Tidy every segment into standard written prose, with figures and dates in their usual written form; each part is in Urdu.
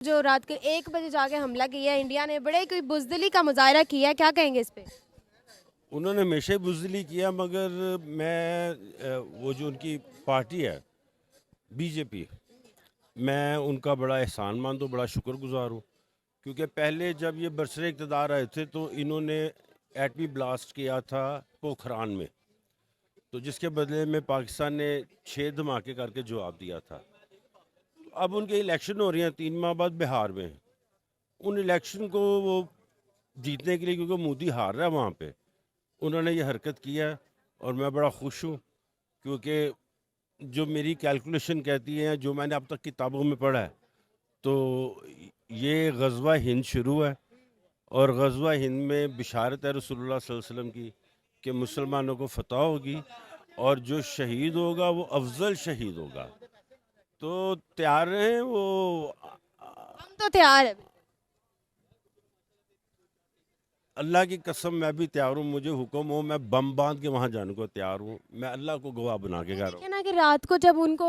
جو رات کے 1 بجے جا کے حملہ کیا ہے انڈیا نے، بڑے کوئی بزدلی کا مظاہرہ کیا ہے، کیا کہیں گے اس پہ؟ انہوں نے ہمیشہ بزدلی کیا، مگر میں وہ جو ان کی پارٹی ہے بی جے پی، میں ان کا بڑا احسان مند ہوں، بڑا شکر گزار ہوں، کیونکہ پہلے جب یہ برسر اقتدار آئے تھے تو انہوں نے ایٹمی بلاسٹ کیا تھا پوکھران میں، تو جس کے بدلے میں پاکستان نے 6 دھماکے کر کے جواب دیا تھا۔ اب ان کے الیکشن ہو رہی ہیں 3 ماہ بعد بہار میں، ان الیکشن کو وہ جیتنے کے لیے، کیونکہ مودی ہار رہا ہے وہاں پہ، انہوں نے یہ حرکت کیا ہے، اور میں بڑا خوش ہوں، کیونکہ جو میری کیلکولیشن کہتی ہے، جو میں نے اب تک کتابوں میں پڑھا ہے، تو یہ غزوہ ہند شروع ہے، اور غزوہ ہند میں بشارت ہے رسول اللہ صلی اللہ علیہ وسلم کی کہ مسلمانوں کو فتح ہوگی، اور جو شہید ہوگا وہ افضل شہید ہوگا۔ تو تیار رہیں وہ ہم تو تیار ہیں۔ اللہ کی قسم میں بھی تیار ہوں، مجھے حکم ہو میں بم باندھ کے وہاں جانے کو تیار ہوں، میں اللہ کو گواہ بنا کے کہہ رہا ہوں۔ دیکھیں نا کہ رات کو جب ان کو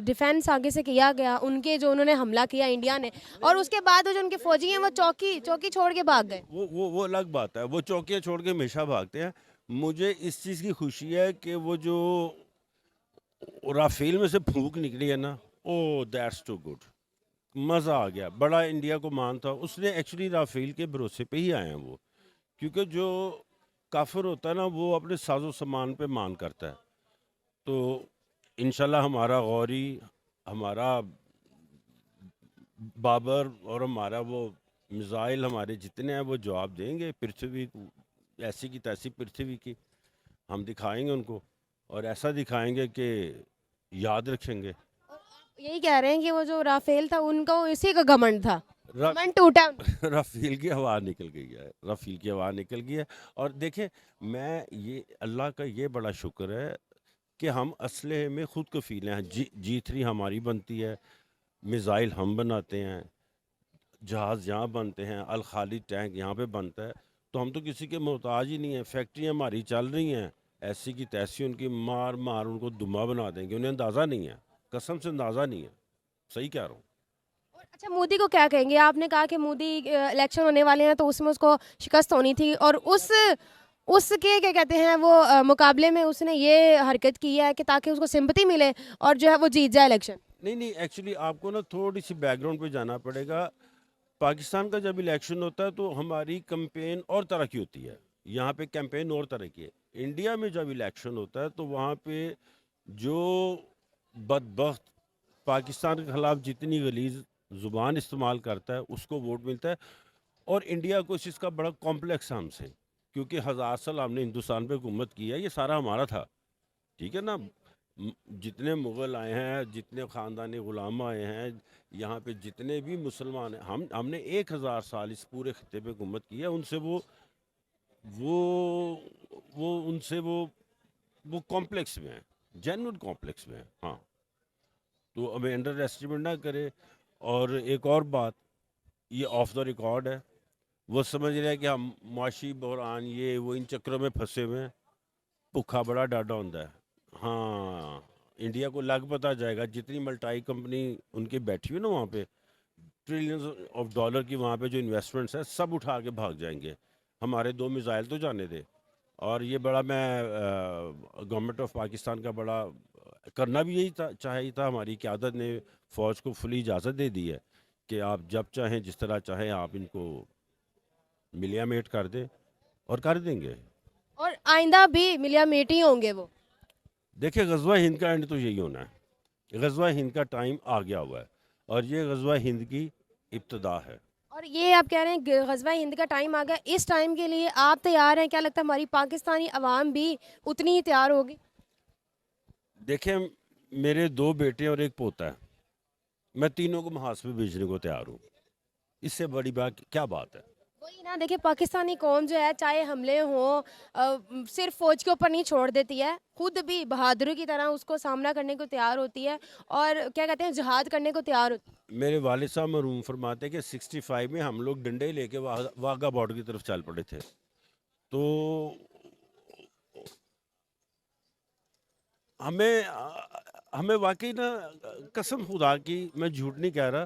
ڈیفینس آگے سے کیا گیا، ان کے جو انہوں نے حملہ کیا انڈیا نے، اور اس کے بعد جو ان کے فوجی ہیں وہ چوکی چھوڑ کے بھاگ گئے۔ وہ الگ بات ہے، وہ چوکیاں چھوڑ کے ہمیشہ بھاگتے ہیں۔ مجھے اس چیز کی خوشی ہے کہ وہ جو رافیل میں سے پھونک نکلی ہے نا، او دیٹس ٹو گڈ، مزہ آ گیا، بڑا انڈیا کو مان تھا، اس نے ایکچولی رافیل کے بھروسے پہ ہی آئے ہیں وہ، کیونکہ جو کافر ہوتا ہے نا وہ اپنے ساز و سامان پہ مان کرتا ہے، تو انشاءاللہ ہمارا غوری، ہمارا بابر اور ہمارا وہ میزائل، ہمارے جتنے ہیں وہ جواب دیں گے، پرتھوی ایسی کی تیسی پرتھوی کی ہم دکھائیں گے ان کو، اور ایسا دکھائیں گے کہ یاد رکھیں گے۔ یہی کہہ رہے ہیں کہ وہ جو رافیل تھا ان کو اسی کا گھمنڈ تھا، ر- گھمنڈ ٹوٹا ان کا۔ رفیل کی ہوا نکل گئی ہے، رفیل کی ہوا نکل گئی ہے، اور دیکھیں میں یہ اللہ کا یہ بڑا شکر ہے کہ ہم اسلحے میں خود کفیل ہیں، جی 3 ہماری بنتی ہے، میزائل ہم بناتے ہیں، جہاز یہاں بنتے ہیں، الخالد ٹینک یہاں پہ بنتا ہے، تو ہم تو کسی کے محتاج ہی نہیں ہیں، فیکٹریاں ہماری چل رہی ہیں، ایسی کی تیسی ان کی مار مار ان کو دمہ بنا دیں گے، انہیں اندازہ نہیں ہے، قسم سے اندازہ نہیں ہے، صحیح کہہ رہا ہوں۔ اچھا، مودی کو کیا کہیں گے؟ آپ نے کہا کہ مودی الیکشن ہونے والے ہیں تو اس میں اس کو شکست ہونی تھی، اور اس کے کیا کہتے ہیں وہ مقابلے میں اس نے یہ حرکت کی ہے کہ تاکہ اس کو سمپتی ملے اور جو ہے وہ جیت جائے الیکشن۔ نہیں نہیں، ایکچولی آپ کو نا تھوڑی سی بیک گراؤنڈ پہ جانا پڑے گا۔ پاکستان کا جب الیکشن ہوتا ہے تو ہماری کمپین اور طرح کی ہوتی ہے، یہاں پہ کیمپین اور طرح کی ہے۔ انڈیا میں جب الیکشن ہوتا ہے تو وہاں پہ جو بدبخت پاکستان کے خلاف جتنی غلیظ زبان استعمال کرتا ہے اس کو ووٹ ملتا ہے، اور انڈیا کو اس چیز کا بڑا کمپلیکس ہے ہم سے، کیونکہ 1000 سال ہم نے ہندوستان پہ حکومت کی ہے، یہ سارا ہمارا تھا، ٹھیک ہے نا؟ جتنے مغل آئے ہیں، جتنے خاندانی غلام آئے ہیں، یہاں پہ جتنے بھی مسلمان ہیں، ہم نے 1000 سال اس پورے خطے پہ حکومت کی ہے، ان سے وہ ان سے وہ کمپلیکس میں ہیں، جینوئن کمپلیکس میں ہیں، ہاں، تو ہمیں انڈر ایسٹیمیٹ نہ کرے۔ اور ایک اور بات، یہ آف دا ریکارڈ ہے، وہ سمجھ رہے ہیں کہ ہم معاشی بحران یہ وہ ان چکروں میں پھنسے ہوئے ہیں، بھوکا بڑا ڈاڈا ہوتا ہے، ہاں، انڈیا کو لگ پتہ جائے گا، جتنی ملٹائی کمپنی ان کی بیٹھی ہوئی نا وہاں پہ، ٹریلینز آف ڈالر کی وہاں پہ جو انویسٹمنٹس ہیں سب اٹھا کے بھاگ جائیں گے، ہمارے 2 میزائل تو جانے دے۔ اور یہ بڑا میں گورنمنٹ آف پاکستان کا بڑا کرنا بھی یہی تھا، چاہیے تھا، ہماری قیادت نے فوج کو فلی اجازت دے دی ہے کہ آپ جب چاہیں جس طرح چاہیں آپ ان کو ملیا میٹ کر دیں، اور کر دیں گے۔ اور آئندہ بھی ملیا میٹ ہی ہوں گے وہ۔ دیکھیں غزوہ ہند کا اینڈ تو یہی ہونا ہے، غزوہ ہند کا ٹائم آ گیا ہوا ہے، اور یہ غزوہ ہند کی ابتدا ہے۔ اور یہ آپ کہہ رہے ہیں غزوہ ہند کا ٹائم آ گیا، اس ٹائم کے لیے آپ تیار ہیں؟ کیا لگتا ہے ہماری پاکستانی عوام بھی اتنی ہی تیار ہوگی؟ دیکھیں میرے 2 بیٹے اور ایک پوتا ہے، میں تینوں کو محاذ پہ بھیجنے کو تیار ہوں، اس سے بڑی بات کیا بات ہے؟ وہی نا، دیکھیں پاکستانی قوم جو ہے چاہے حملے ہوں صرف فوج کے اوپر نہیں چھوڑ دیتی ہے، خود بھی بہادری کی طرح اس کو سامنا کرنے کو تیار ہوتی ہے، اور کیا کہتے ہیں جہاد کرنے کو تیار ہوتی ہے۔ میرے والد صاحب مرحوم فرماتے ہیں کہ 65 میں ہم لوگ ڈنڈے لے کے واگا بارڈر کی طرف چل پڑے تھے، تو ہمیں واقعی نا، قسم خدا کی میں جھوٹ نہیں کہہ رہا،